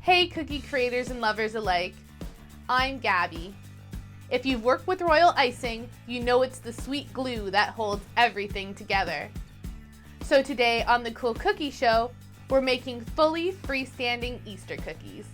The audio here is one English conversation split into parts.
Hey cookie creators and lovers alike, I'm Gabby. If you've worked with Royal Icing, you know it's the sweet glue that holds everything together. So today on the Cool Cookie Show, we're making fully freestanding Easter cookies.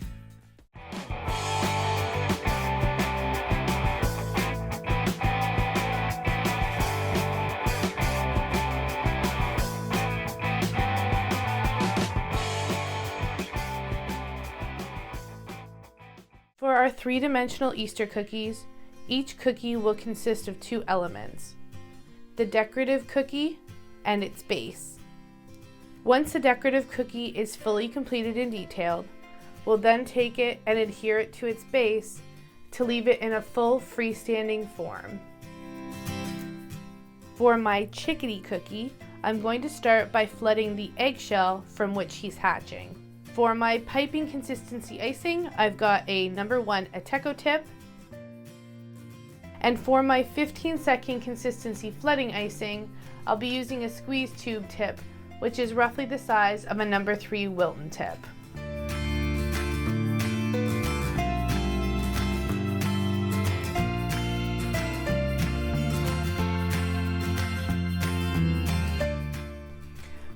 For our three-dimensional Easter cookies, each cookie will consist of two elements, the decorative cookie and its base. Once the decorative cookie is fully completed and detailed, we'll then take it and adhere it to its base to leave it in a full freestanding form. For my Chickadee cookie, I'm going to start by flooding the eggshell from which he's hatching. For my piping consistency icing, I've got a number 1 Ateco tip. And for my 15-second consistency flooding icing, I'll be using a squeeze tube tip, which is roughly the size of a number 3 Wilton tip.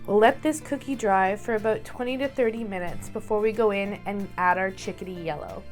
We'll let this cookie dry for about 20 to 30 minutes before we go in and add our chickadee yellow.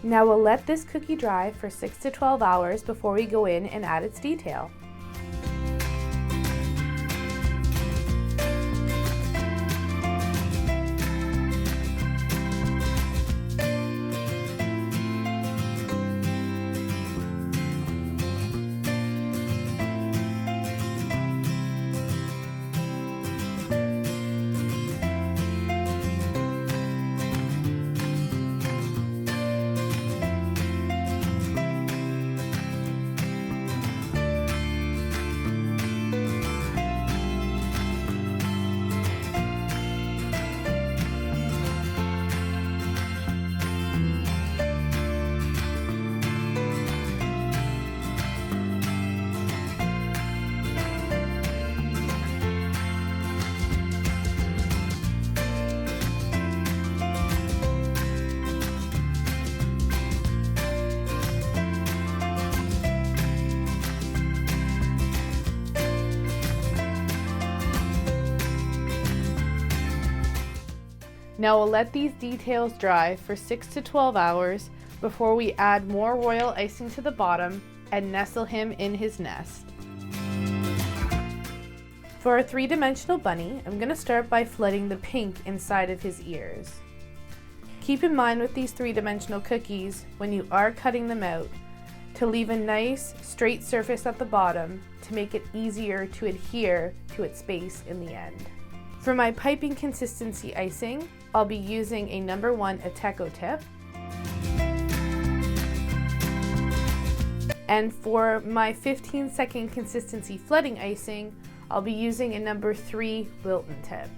Now we'll let this cookie dry for 6 to 12 hours before we go in and add its detail. Now we'll let these details dry for 6 to 12 hours before we add more royal icing to the bottom and nestle him in his nest. For our three-dimensional bunny, I'm going to start by flooding the pink inside of his ears. Keep in mind with these three-dimensional cookies, when you are cutting them out, to leave a nice straight surface at the bottom to make it easier to adhere to its base in the end. For my piping consistency icing, I'll be using a number 1 Ateco tip. And for my 15-second consistency flooding icing, I'll be using a number 3 Wilton tip.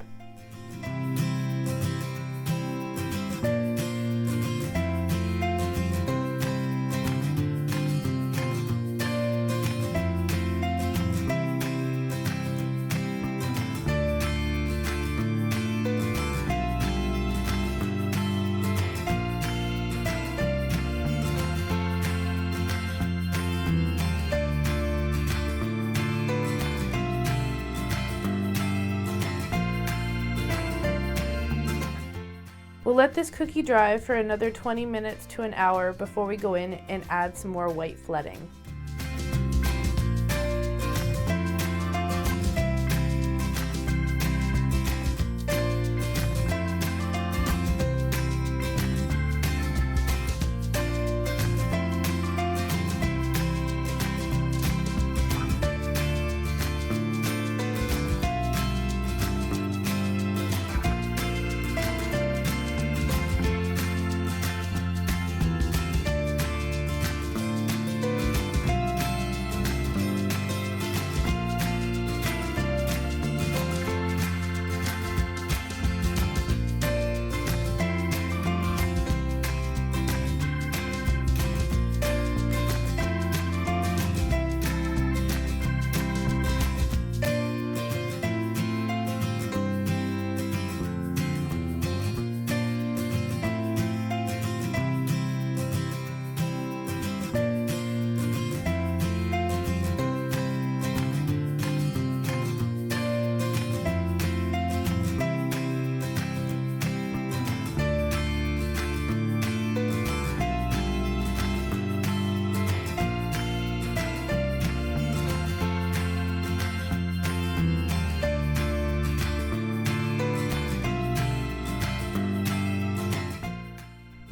We'll let this cookie dry for another 20 minutes to an hour before we go in and add some more white flooding.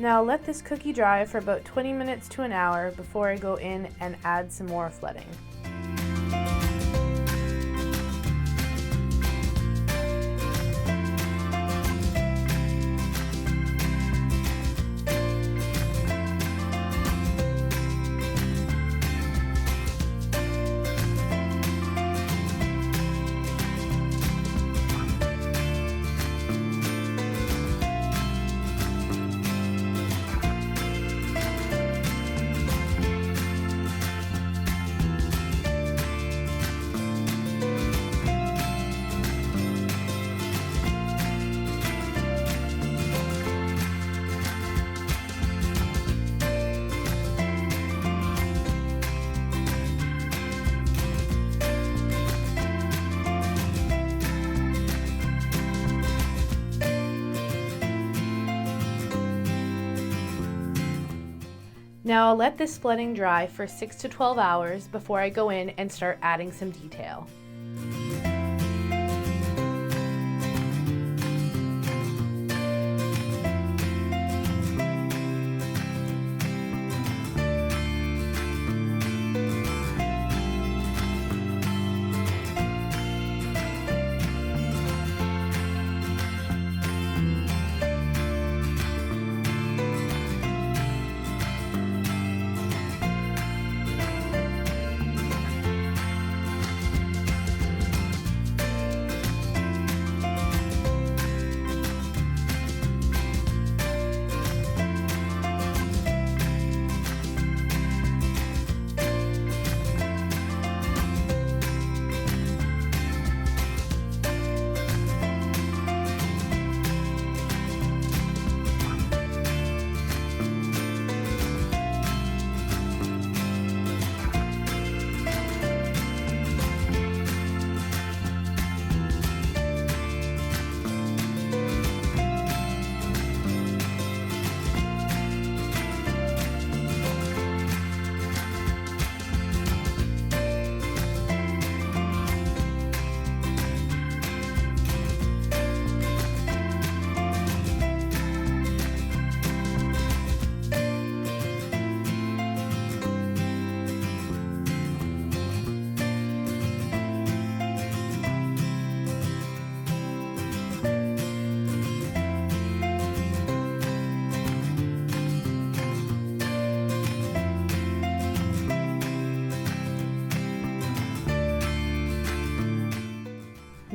Now let this cookie dry for about 20 minutes to an hour before I go in and add some more flooding. Now I'll let this flooding dry for 6 to 12 hours before I go in and start adding some detail.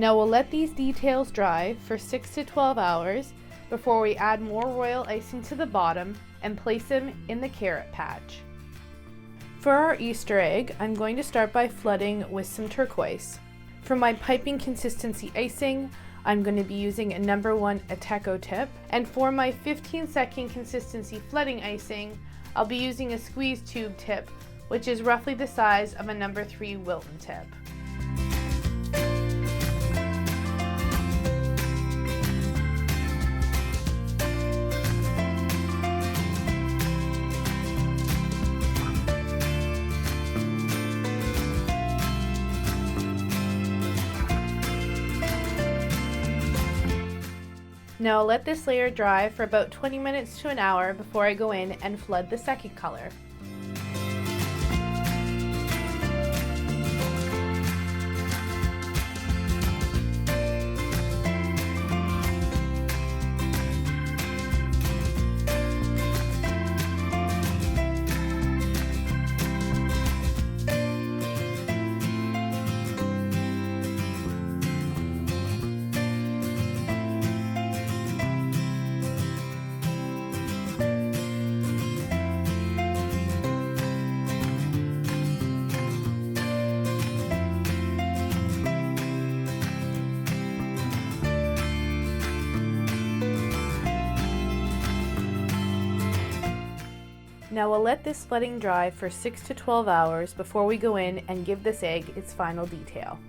Now we'll let these details dry for 6 to 12 hours before we add more royal icing to the bottom and place them in the carrot patch. For our Easter egg, I'm going to start by flooding with some turquoise. For my piping consistency icing, I'm going to be using a number 1 Ateco tip, and for my 15-second consistency flooding icing, I'll be using a squeeze tube tip, which is roughly the size of a number 3 Wilton tip. Now I'll let this layer dry for about 20 minutes to an hour before I go in and flood the second color. Now we'll let this flooding dry for 6 to 12 hours before we go in and give this egg its final detail.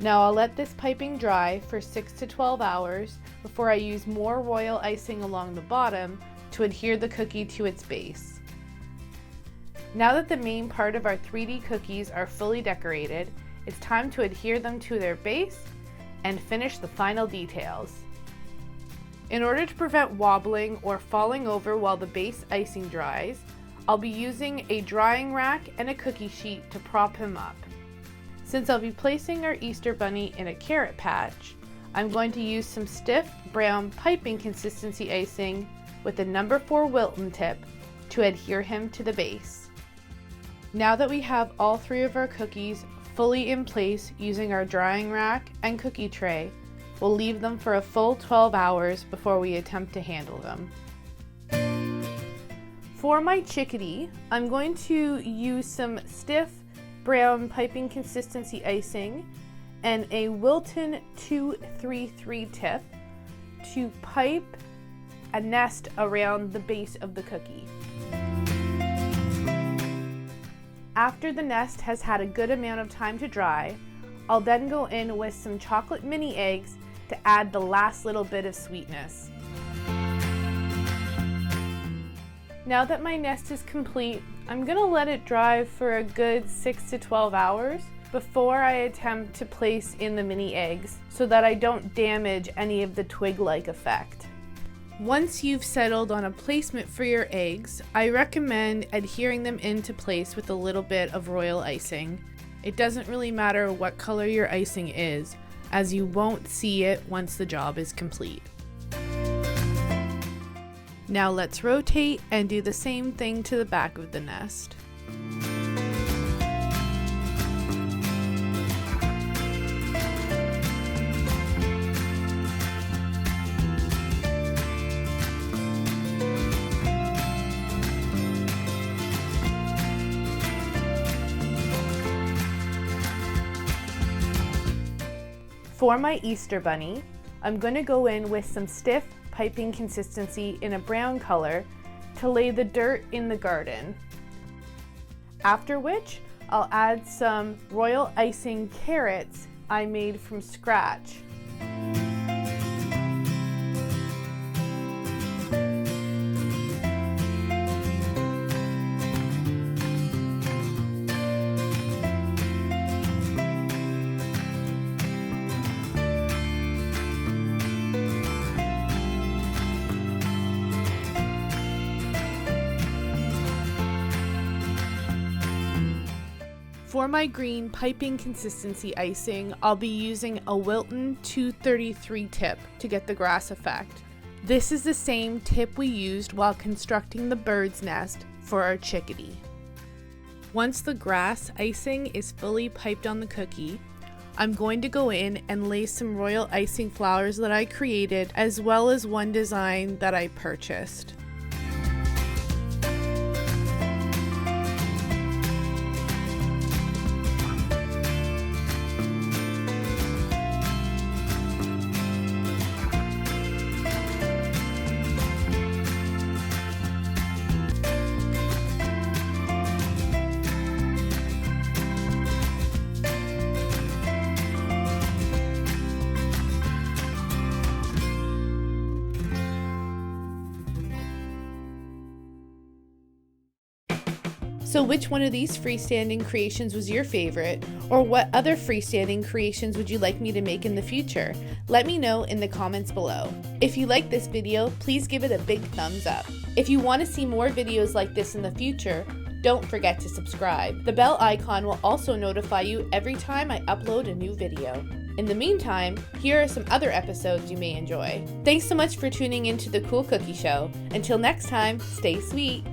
Now I'll let this piping dry for 6 to 12 hours before I use more royal icing along the bottom to adhere the cookie to its base. Now that the main part of our 3D cookies are fully decorated, it's time to adhere them to their base and finish the final details. In order to prevent wobbling or falling over while the base icing dries, I'll be using a drying rack and a cookie sheet to prop him up. Since I'll be placing our Easter bunny in a carrot patch, I'm going to use some stiff brown piping consistency icing with a number 4 Wilton tip to adhere him to the base. Now that we have all 3 of our cookies fully in place using our drying rack and cookie tray, we'll leave them for a full 12 hours before we attempt to handle them. For my Chickadee, I'm going to use some stiff brown piping consistency icing and a Wilton 233 tip to pipe a nest around the base of the cookie. After the nest has had a good amount of time to dry, I'll then go in with some chocolate mini eggs to add the last little bit of sweetness. Now that my nest is complete, I'm going to let it dry for a good 6 to 12 hours before I attempt to place in the mini eggs so that I don't damage any of the twig-like effect. Once you've settled on a placement for your eggs, I recommend adhering them into place with a little bit of royal icing. It doesn't really matter what color your icing is, as you won't see it once the job is complete. Now let's rotate and do the same thing to the back of the nest. For my Easter bunny, I'm going to go in with some stiff piping consistency in a brown color to lay the dirt in the garden. After which, I'll add some royal icing carrots I made from scratch. For my green piping consistency icing, I'll be using a Wilton 233 tip to get the grass effect. This is the same tip we used while constructing the bird's nest for our Chickadee. Once the grass icing is fully piped on the cookie, I'm going to go in and lay some royal icing flowers that I created, as well as one design that I purchased. So which one of these freestanding creations was your favorite? Or what other freestanding creations would you like me to make in the future? Let me know in the comments below. If you like this video, please give it a big thumbs up. If you want to see more videos like this in the future, don't forget to subscribe. The bell icon will also notify you every time I upload a new video. In the meantime, here are some other episodes you may enjoy. Thanks so much for tuning into the Cool Cookie Show. Until next time, stay sweet.